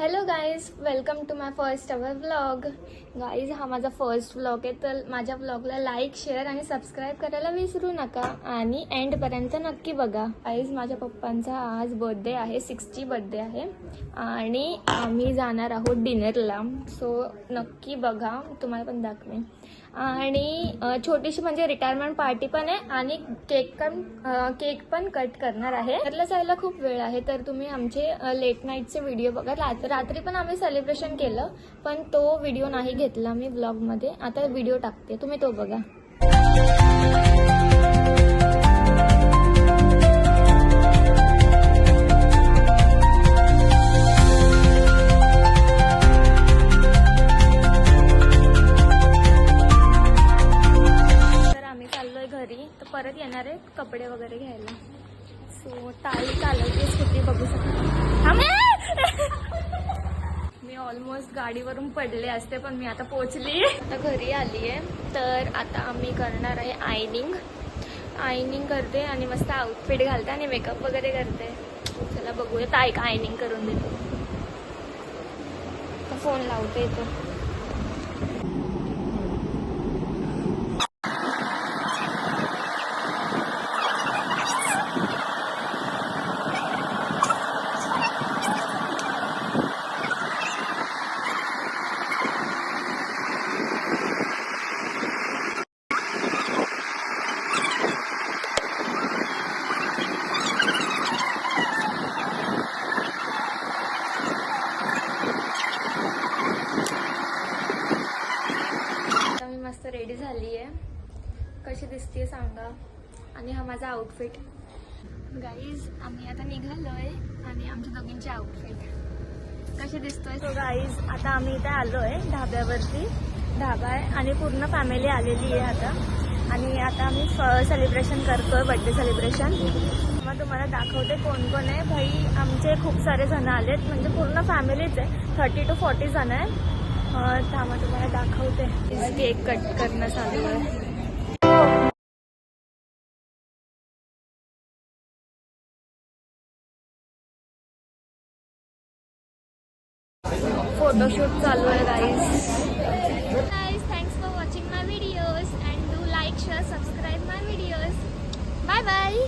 Hello guys, welcome to my first our vlog. Guys, हा माझा first vlog आहे, तर माझ्या व्लॉगला लाईक, शेअर आणि सबस्क्राईब करायला विसरू नका आणि एंडपर्यंत नक्की बघा. गाईज, माझ्या पप्पांचा आज बर्थडे आहे, 60 बर्थडे आहे आणि आम्ही जाणार आहोत डिनरला. सो नक्की बघा, तुम्हाला पण दाखवेन. आणि छोटीशी म्हणजे रिटायरमेंट पार्टी पण आहे आणि केक पण कट करणार आहे. त्याला जायला खूप वेळ आहे, तर तुम्ही आमचे लेट नाईटचे व्हिडिओ बघा. रात्री पण आम्ही सेलिब्रेशन केलं, पण तो व्हिडिओ नाही घेतला मी व्लॉगमध्ये. आता व्हिडिओ टाकते, तुम्ही तो बघा. परत येणार आहे कपडे वगैरे घ्यायला. सो ताई चालवते स्कूटी, बघू शकता. मी ऑलमोस्ट गाडीवरून पडले असते, पण मी आता पोहोचली. आता घरी आली आहे, तर आता आम्ही करणार आहे आयनिंग करते आणि मस्त आउटफिट घालते आणि मेकअप वगैरे करते. चला बघूया ताई का आयनिंग करून देतो. फोन लावते इथं. रेडी झाली आहे, कशी दिसते सांगा. आणि हा माझा आउटफिट. गाईज, आम्ही आता निघालोय आणि आमच्या दोघींचे आउटफिट कसे दिसतोय. सो गाईज, आता आम्ही इथे आलोय ढाब्यावरती. ढाबा आहे आणि पूर्ण फॅमिली आलेली आहे आता. आणि आता आम्ही सेलिब्रेशन करतोय, बर्थडे सेलिब्रेशन. मग तुम्हाला दाखवते कोण कोण आहे. भाई, आमचे खूप सारे जण आलेत, म्हणजे पूर्ण फॅमिलीच आहे. 30 to 40 जण आहे. थांबा तुम्हाला दाखवते. केक कट करणं चालू आहे. फोटोशूट चालू आहे guys. Thanks for watching my videos and do like, share, subscribe my videos. Bye bye.